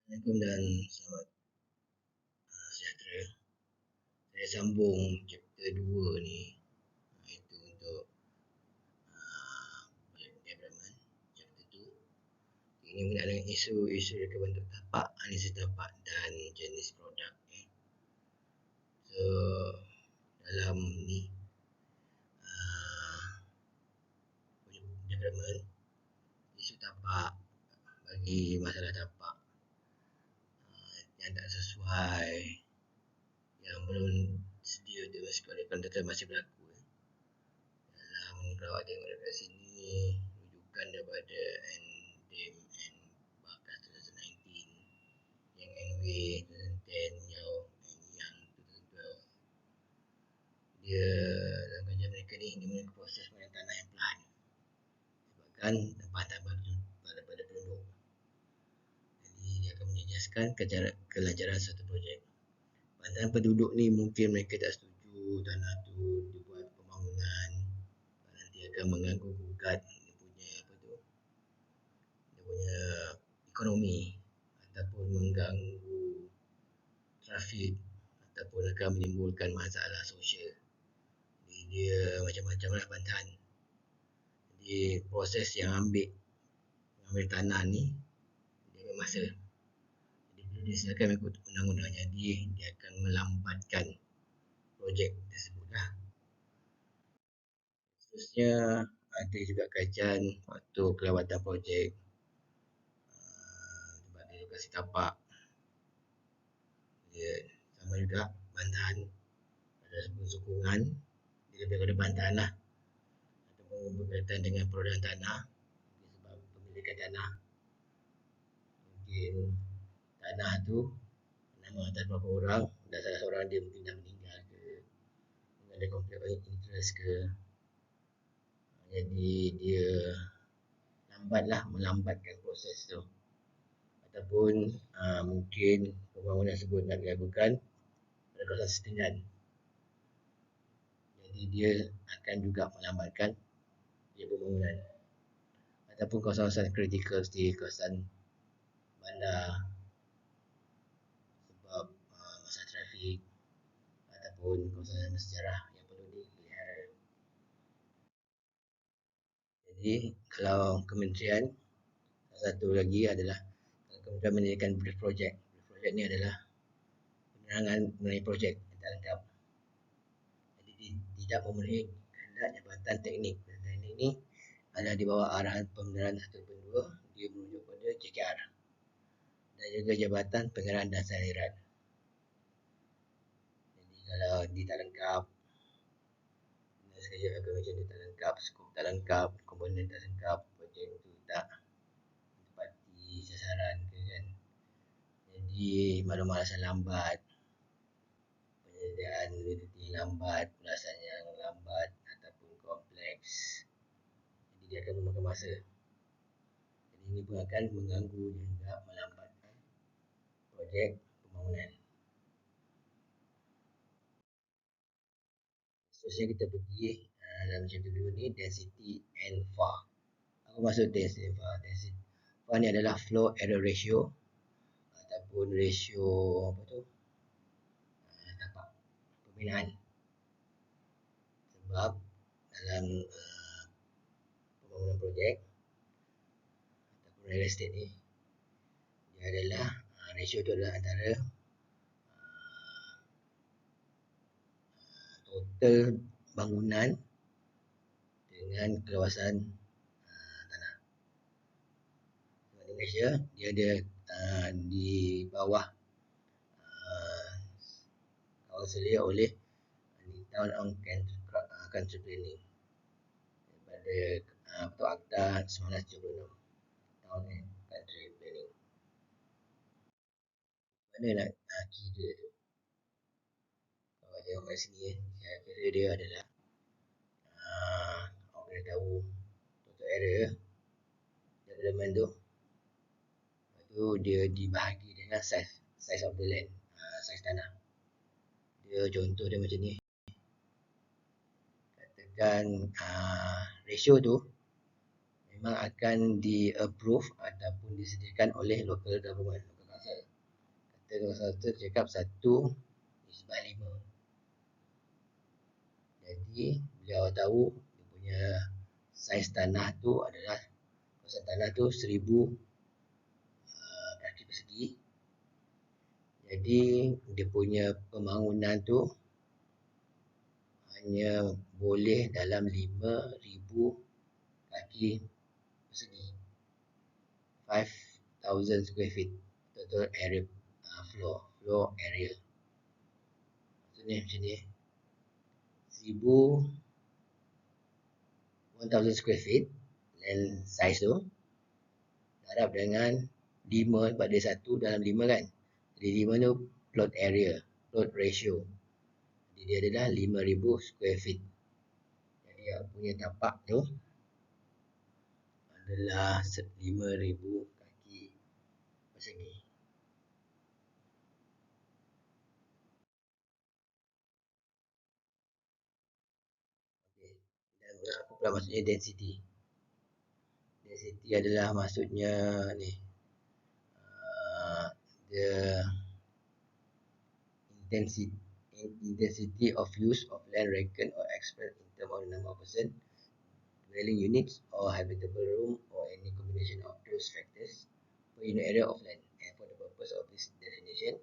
Assalamualaikum dan selamat sejahtera. Saya sambung chapter 2 ni, iaitu untuk project development chapter 2. Ini berkaitan dengan isu-isu reka bentuk tapak, analisis tapak dan jenis produk. So dalam ni project development, isu tapak, bagi masalah tapak yang tak sesuai, yang belum sedia dimasuki oleh kontraktor masih berlaku. Kalau ada dekat sini, rujukan daripada NDM and Bakas 2019, yang NW 2010, yang 2012. Dia dalam kajian mereka ni, dia memiliki proses pengadaan tanah yang perlahan sebabkan tempatan pada penduduk. Jadi dia akan menjejaskan kelancaran suatu projek. Pandangan penduduk ni mungkin mereka tak setuju tanah tu dibuat pembangunan, nanti akan mengganggu gugat dia punya ekonomi ataupun mengganggu trafik ataupun akan menimbulkan masalah sosial. Jadi dia macam-macam lah bantahan. Jadi proses yang mengambil tanah ni dia ambil masa. Jadi bila disediakan mengikut undang-undang, jadi dia akan melambatkan projek tersebut lah. Seterusnya ada juga kajian waktu kelewatan projek, sebab dia lokasi tapak. Dia sama juga bantahan, ada sokongan, dia lebih kepada bantahan lah, ataupun berkaitan dengan perolehan tanah. Sebab pemilikan tanah, mungkin tanah tu nama atas beberapa orang dan salah seorang dia mungkin dah meninggal ke, ada konflik of interest ke, jadi dia melambatkan proses tu, ataupun mungkin pembangunan tersebut nak dilakukan pada kawasan setinggan, jadi dia akan juga melambatkan pembangunan. Ataupun kawasan-kawasan kritikal seperti kawasan bandar, sebab masalah trafik, ataupun kawasan sejarah yang perlu dipelihara. Jadi kalau kementerian, satu lagi adalah kementerian mendirikan brief project. Brief project ni adalah penerangan mengenai projek yang tak lengkap. Jadi tidak memenuhi kehendak Jabatan Teknik. Teknik ni adalah di bawah arahan pembenaran 1.2, dia merujuk pada JKR dan juga Jabatan Pengarah dan Saliran. Jadi kalau dia tak lengkap, schedule macam dia tak lengkap, skop tak lengkap, komponen tak lengkap, projek tu tak tepati sasaran ke kan. Jadi maklumat asal lambat, penyediaan utility lambat, pelaksanaan yang lambat ataupun kompleks. Jadi dia akan memakan masa. Jadi ini pun akan mengganggu juga melambatkan projek pembangunan. Seterusnya kita pergi dalam chapter 2 ni, density and VAR. Apa maksud density and VAR? Density VAR ni adalah flow area ratio ataupun ratio tapak pembinaan. Sebab dalam pembangunan projek ataupun real estate ni, dia adalah ratio tu adalah antara total bangunan dengan keluasan tanah. Di Malaysia dia ada di bawah kawasan oleh Town on Country Planning daripada Akta 1976, Town and Country Planning. Mana nak kira tu? Kalau tengok kat sini, saya kira dia adalah orang kena tahu total area development tu. Lepas tu dia dibahagi dengan size of the land, size tanah. Dia contoh dia macam ni. Katakan ratio tu memang akan di-approve ataupun disediakan oleh local government, local council. Konsultan cakap 1/5. Jadi beliau tahu dia punya saiz tanah tu adalah, kawasan tanah tu 1000 kaki persegi. Jadi dia punya pembangunan tu hanya boleh dalam 5000 kaki persegi, 5000 square feet total area, floor area. Maksudnya macam ni, 1000 square feet land size tu darab dengan 5, sebab dia 1 dalam 5 kan. Jadi 5 tu plot area, plot ratio. Jadi dia adalah 5000 square feet. Jadi yang punya tapak tu adalah 5000 kaki persegi. Okay. Dan apa pula maksudnya density? Density adalah maksudnya ni, the intensity of use of land reckoned or expressed in terms of number of person, dwelling units or habitable room, or any combination of those factors per unit area of land. And for the purpose of this definition,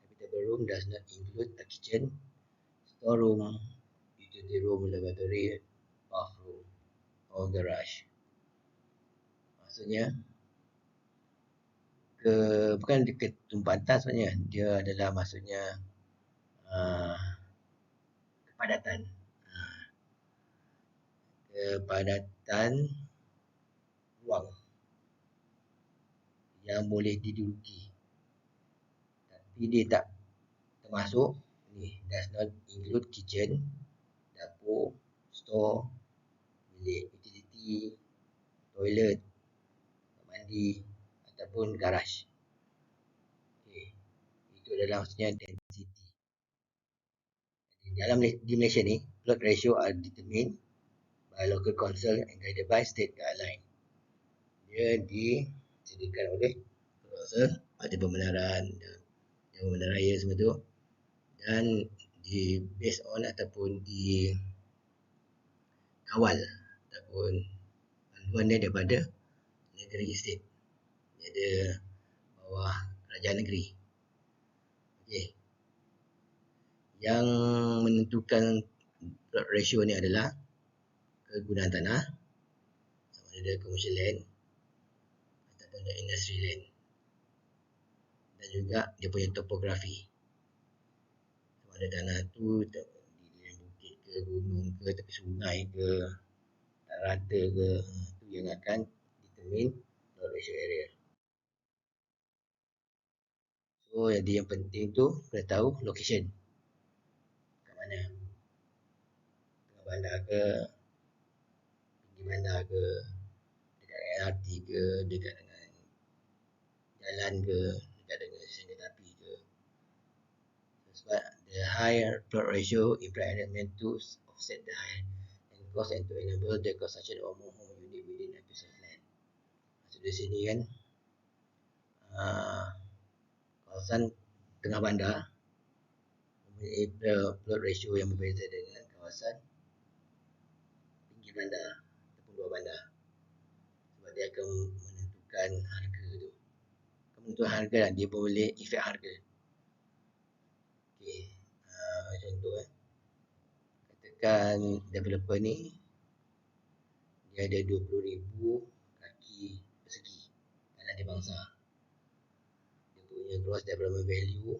habitable room does not include a kitchen, storeroom, utility room, laboratory, bathroom, or garage. Maksudnya bukan dekat tempatan sebenarnya, dia adalah maksudnya kepadatan. Kepadatan ruang yang boleh diduduki, tapi dia tak termasuk ni, does not include kitchen, dapur, store, bilik utility, toilet, mandi ataupun garage. Okay. Itu adalah maksudnya density. Dalam di Malaysia ni, plot ratio are determined by local council and guided by state guideline. Dia disediakan oleh council, ada pembenaran, yang pembenaran raya semua tu, dan di based on ataupun di kawal ataupun panduan dia daripada negeri state. Dia ada bawah kerajaan negeri. Okey. Yang menentukan plot ratio ni adalah kegunaan tanah, sama ada commercial land ataupun industry land, dan juga dia punya topografi. Sama ada tanah tu di bukit ke, gunung ke, tepi sungai ke, tak rata ke, tu yang akan determine plot ratio area. So jadi yang penting tu kena tahu location kat mana, tengah bandar ke, pinggir bandar ke, dekat LRT ke, dekat dengan jalan ke, dekat dengan stesen kereta api ke. Sebab the higher plot ratio implies element to offset the high and cost and to enable the construction of more home unit within a piece of land. Maksud di sini kan, kawasan tengah bandar mempunyai plot ratio yang berbeza dengan kawasan pinggir bandar ataupun luar bandar, sebab dia akan menentukan harga tu. Menentukan harga lah, dia boleh efek harga. Okay. Contoh katakan developer ni dia ada 20,000 kaki persegi tanah di bangsa. Dia punya gross development value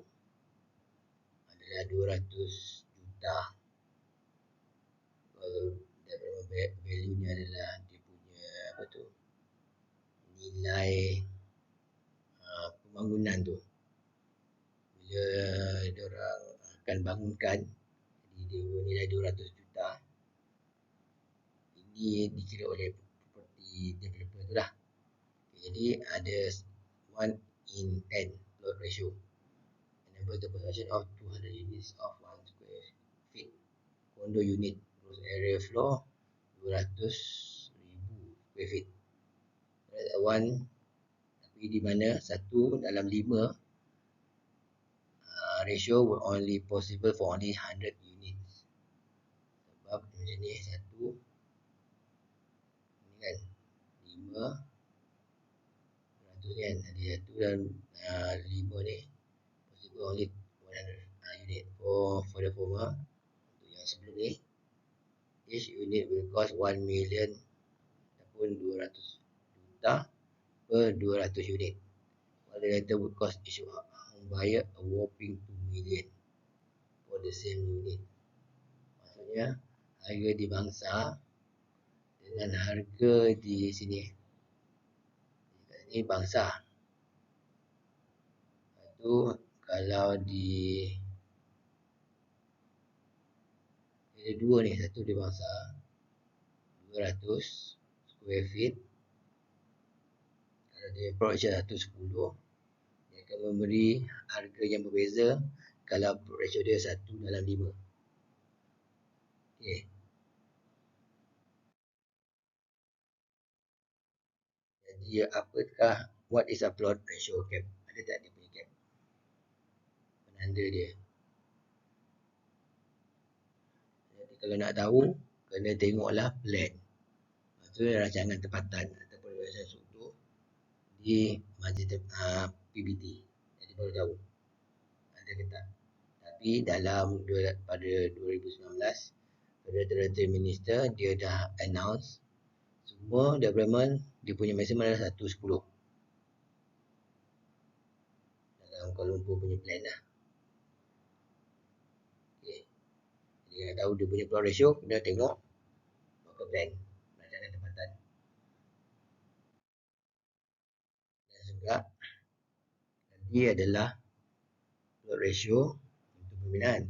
adalah 200 juta. Development value ni adalah dia punya nilai pembangunan tu. Bila dia orang akan bangunkan, jadi dia nilai 200 juta. Ini dikira oleh property developer tu lah. Jadi ada 1/10 plot ratio, enable the possession of 200 units of 1 square feet condo unit, gross area floor 200,000 square feet. Tapi di mana 1/5 ratio will only possible for only 100 units. Sebab macam ni, satu ni kan 500 kan, ada satu dan 5 ni possible only 100 unit. For the former, untuk yang sebelum ni, each unit will cost 1 million ataupun 200 juta per 200 unit. While the latter would cost each home buyer a whopping 2 million for the same unit. Maksudnya harga di bangsa dengan harga di sini. Ini bangsa. Itu kalau di ada dua ni, satu di bangsa 200 square feet. Kalau dia production 110, dia akan memberi harga yang berbeza kalau ratio dia 1/5. Okay. Jadi apakah, what is a plot ratio cap? Ada tak dia punya cap? Penanda dia. Jadi kalau nak tahu, kena tengoklah plan. Maksudnya rancangan tempatan ataupun rancangan struktur di majlis PBT. Jadi baru tahu ada ke tak. Tapi dalam pada 2019, Federal Minister dia dah announce semua development dia punya maximum adalah 110 dalam Kuala Lumpur punya plan lah. Okay. Jadi nak tahu dia punya plot ratio, kena tengok local plan, rancangan tempatan. Dan juga tadi adalah plot ratio untuk pembinaan.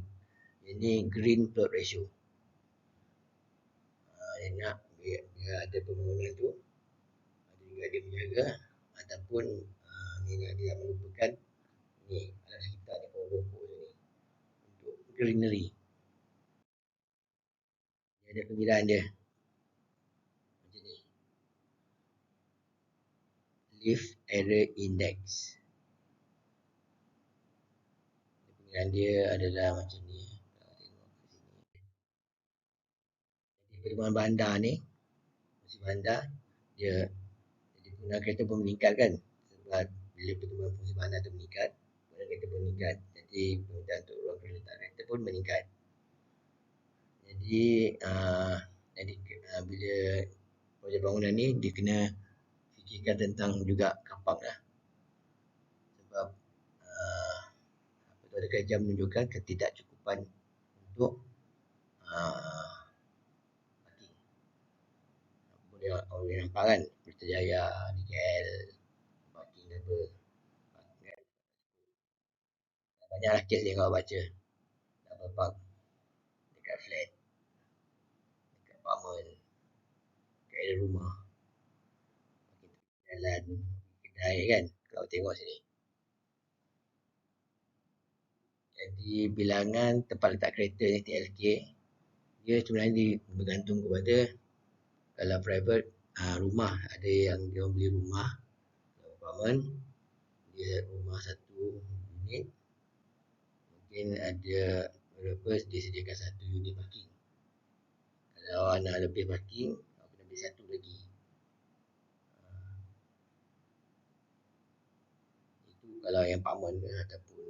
Ini green plot ratio. Dia nak biar ada pembangunan tu, ada juga dia menjaga ataupun dia melupakan ni alam sekitar ni, pokok-pokok ni untuk greenery. Dia ada pengiraan dia macam ni, leaf area index. Pengiraan dia adalah macam ni. Jadi pertumbuhan bandar ni, musim bandar dia jadi penggunaan kereta pun meningkat kan, sebab bila pertumbuhan fungsi bandar tu meningkat, penggunaan kereta pun meningkat. Jadi permintaan untuk ruang perletak kereta pun meningkat. Jadi bila projek bangunan ni dia kena fikirkan tentang juga kapak lah. Sebab ada kajian menunjukkan ketidakcukupan untuk parking. Boleh nampak kan, Putrajaya, di KL, parking double. Banyaklah kes yang kau baca. Double park dekat flat, dekat apartment, dekat area rumah, jalan, kedai kan. Kau tengok sini. Jadi bilangan tempat letak kereta ni TLK, dia sebenarnya bergantung kepada kalau private rumah, ada yang dia beli rumah apartment, dia rumah satu unit, mungkin ada developers dia sediakan satu unit parking. Kalau nak lebih parking, kena beli satu lagi. Itu kalau yang apartment ataupun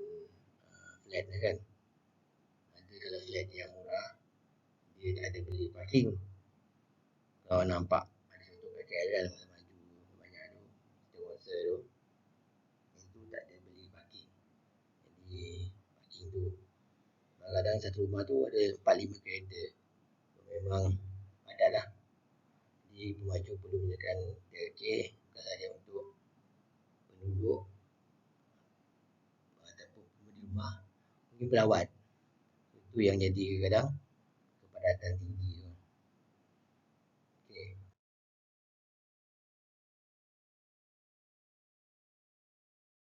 flat kan. Ada kalau flat yang murah, dia tak ada beli parking. Kalau nampak ada satu kat KL kan, maju banyak tu, kita kuasa tu, itu tak ada beli parking. Jadi parking tu kadang-kadang satu rumah tu ada 4-5 kereta, memang padat lah. Jadi pemaju perlu gunakan TLK bukan sahaja untuk penduduk ataupun penghuni rumah, mungkin pelawat. Itu yang jadi kadang-kadang kepadatan tinggi.